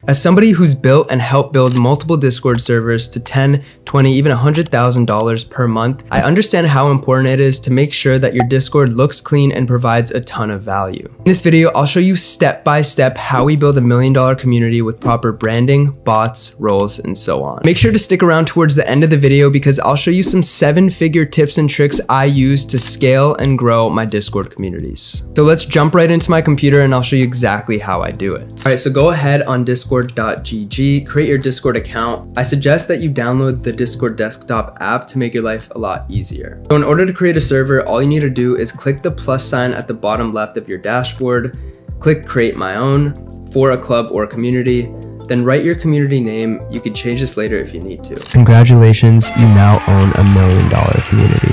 As somebody who's built and helped build multiple Discord servers to $10, $20, even $100,000 per month, I understand how important it is to make sure that your Discord looks clean and provides a ton of value. In this video, I'll show you step by step how we build $1 million community with proper branding, bots, roles, and so on. Make sure to stick around towards the end of the video because I'll show you some 7-figure tips and tricks I use to scale and grow my Discord communities. So let's jump right into my computer and I'll show you exactly how I do it. All right, so go ahead on discord.gg, create your Discord account. I suggest that you download the Discord desktop app to make your life a lot easier. So in order to create a server, all you need to do is click the plus sign at the bottom left of your dashboard, click create my own for a club or a community, then write your community name. You can change this later if you need to. Congratulations, you now own $1 million community.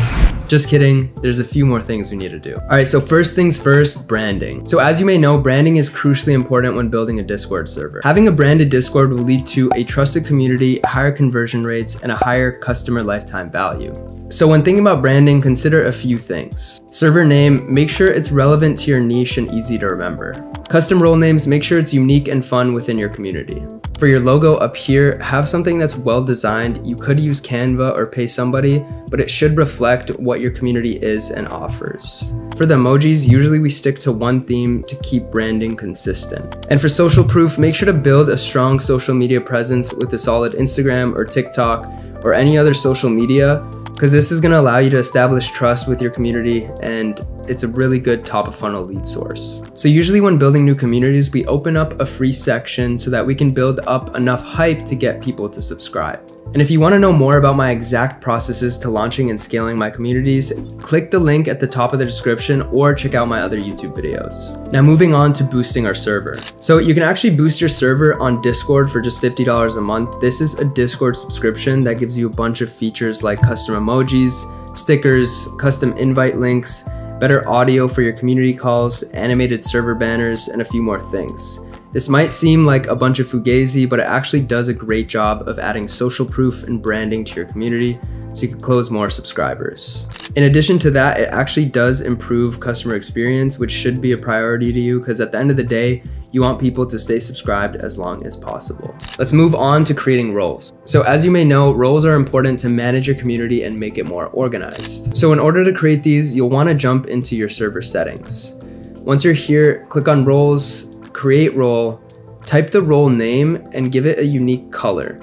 Just kidding, there's a few more things we need to do. All right, so first things first, branding. So as you may know, branding is crucially important when building a Discord server. Having a branded Discord will lead to a trusted community, higher conversion rates, and a higher customer lifetime value. So when thinking about branding, consider a few things. Server name, make sure it's relevant to your niche and easy to remember. Custom role names, make sure it's unique and fun within your community. For your logo up here, have something that's well designed. You could use Canva or pay somebody, but it should reflect what your community is and offers. For the emojis, usually we stick to one theme to keep branding consistent. And for social proof, make sure to build a strong social media presence with a solid Instagram or TikTok or any other social media, because this is going to allow you to establish trust with your community and it's a really good top of funnel lead source. So usually when building new communities, we open up a free section so that we can build up enough hype to get people to subscribe. And if you want to know more about my exact processes to launching and scaling my communities, click the link at the top of the description or check out my other YouTube videos. Now moving on to boosting our server. So you can actually boost your server on Discord for just $50 a month. This is a Discord subscription that gives you a bunch of features like custom emojis, stickers, custom invite links, better audio for your community calls, animated server banners, and a few more things. This might seem like a bunch of fugazi, but it actually does a great job of adding social proof and branding to your community so you can close more subscribers. In addition to that, it actually does improve customer experience, which should be a priority to you because at the end of the day, you want people to stay subscribed as long as possible. Let's move on to creating roles. So as you may know, roles are important to manage your community and make it more organized. So in order to create these, you'll want to jump into your server settings. Once you're here, click on roles, create role, type the role name and give it a unique color.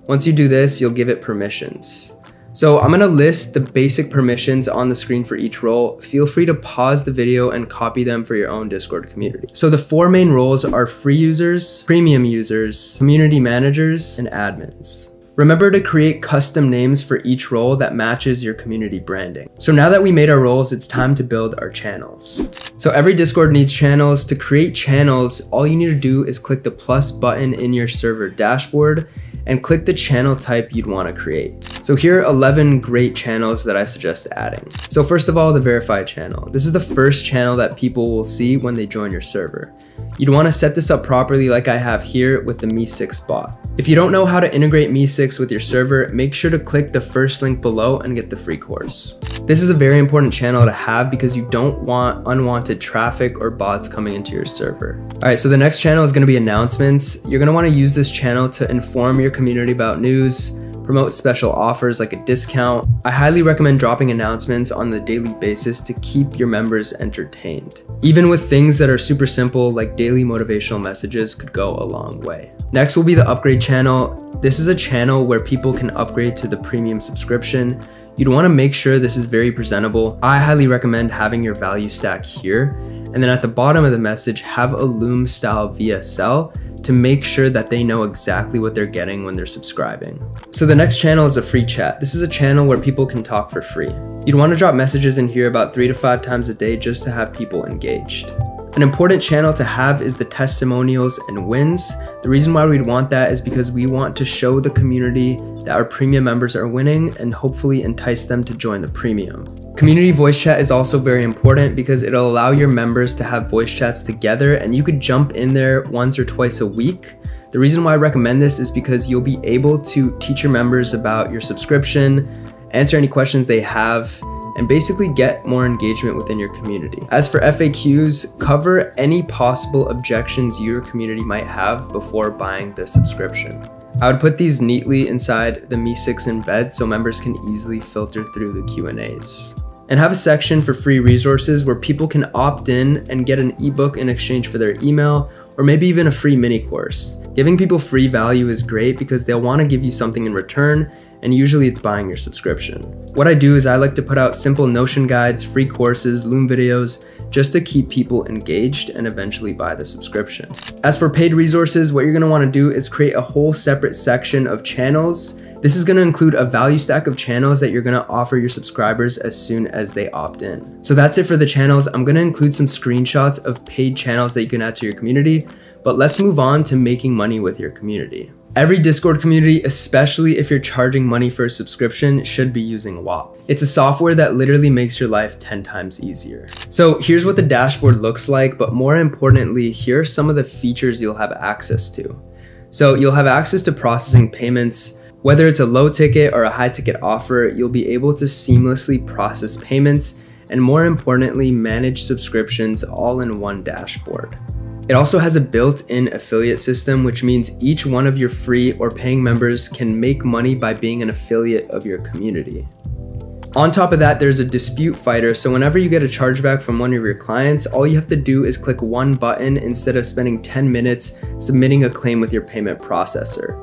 Once you do this, you'll give it permissions. So I'm gonna list the basic permissions on the screen for each role. Feel free to pause the video and copy them for your own Discord community. So the 4 main roles are free users, premium users, community managers, and admins. Remember to create custom names for each role that matches your community branding. So now that we made our roles, it's time to build our channels. So every Discord needs channels. To create channels, all you need to do is click the plus button in your server dashboard and click the channel type you'd want to create. So here are 11 great channels that I suggest adding. So first of all, the verified channel. This is the first channel that people will see when they join your server. You'd want to set this up properly like I have here with the Me6 bot. If you don't know how to integrate Me6 with your server, make sure to click the first link below and get the free course. This is a very important channel to have because you don't want unwanted traffic or bots coming into your server. All right, so the next channel is going to be announcements. You're going to want to use this channel to inform your community about news, promote special offers like a discount. I highly recommend dropping announcements on the daily basis to keep your members entertained. Even with things that are super simple like daily motivational messages could go a long way. Next will be the upgrade channel. This is a channel where people can upgrade to the premium subscription. You'd want to make sure this is very presentable. I highly recommend having your value stack here. And then at the bottom of the message, have a Loom style VSL to make sure that they know exactly what they're getting when they're subscribing. So the next channel is a free chat. This is a channel where people can talk for free. You'd want to drop messages in here about 3 to 5 times a day just to have people engaged. An important channel to have is the testimonials and wins. The reason why we'd want that is because we want to show the community that our premium members are winning and hopefully entice them to join the premium. Community voice chat is also very important because it'll allow your members to have voice chats together and you could jump in there once or twice a week. The reason why I recommend this is because you'll be able to teach your members about your subscription, answer any questions they have, and basically get more engagement within your community. As for FAQs, cover any possible objections your community might have before buying the subscription. I would put these neatly inside the MEE6 embed so members can easily filter through the Q&As. And have a section for free resources where people can opt in and get an ebook in exchange for their email, or maybe even a free mini course. Giving people free value is great because they'll want to give you something in return, and usually it's buying your subscription. What I do is I like to put out simple Notion guides, free courses, Loom videos, just to keep people engaged and eventually buy the subscription. As for paid resources, what you're going to want to do is create a whole separate section of channels. This is going to include a value stack of channels that you're going to offer your subscribers as soon as they opt in. So that's it for the channels. I'm going to include some screenshots of paid channels that you can add to your community, but let's move on to making money with your community. Every Discord community, especially if you're charging money for a subscription, should be using WAP. It's a software that literally makes your life 10 times easier. So here's what the dashboard looks like, but more importantly, here are some of the features you'll have access to. So you'll have access to processing payments. Whether it's a low ticket or a high ticket offer, you'll be able to seamlessly process payments and, more importantly, manage subscriptions all in one dashboard. It also has a built-in affiliate system, which means each one of your free or paying members can make money by being an affiliate of your community. On top of that, there's a dispute fighter, so whenever you get a chargeback from one of your clients, all you have to do is click one button instead of spending 10 minutes submitting a claim with your payment processor.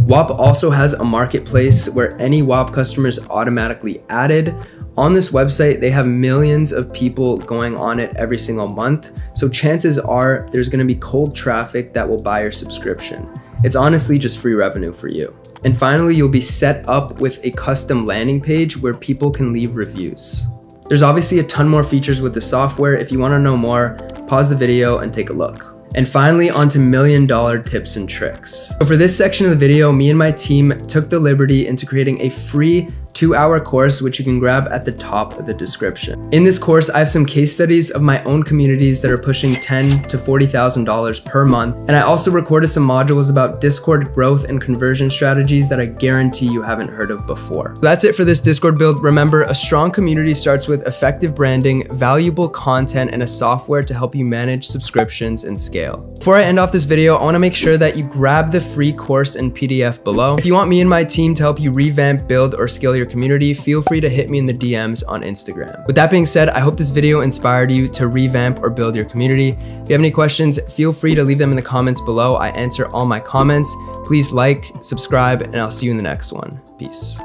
WAP also has a marketplace where any WAP customer is automatically added. On this website, they have millions of people going on it every single month, so chances are there's going to be cold traffic that will buy your subscription. It's honestly just free revenue for you. And finally, you'll be set up with a custom landing page where people can leave reviews. There's obviously a ton more features with the software. If you want to know more, pause the video and take a look. And finally, onto $1 million tips and tricks. So for this section of the video, me and my team took the liberty into creating a free 2-hour course, which you can grab at the top of the description. In this course, I have some case studies of my own communities that are pushing $10,000 to $40,000 per month. And I also recorded some modules about Discord growth and conversion strategies that I guarantee you haven't heard of before. That's it for this Discord build. Remember, a strong community starts with effective branding, valuable content, and a software to help you manage subscriptions and scale. Before I end off this video, I want to make sure that you grab the free course and PDF below. If you want me and my team to help you revamp, build, or scale your community, feel free to hit me in the DMs on Instagram. With that being said, I hope this video inspired you to revamp or build your community. If you have any questions, feel free to leave them in the comments below. I answer all my comments. Please like, subscribe, and I'll see you in the next one. Peace.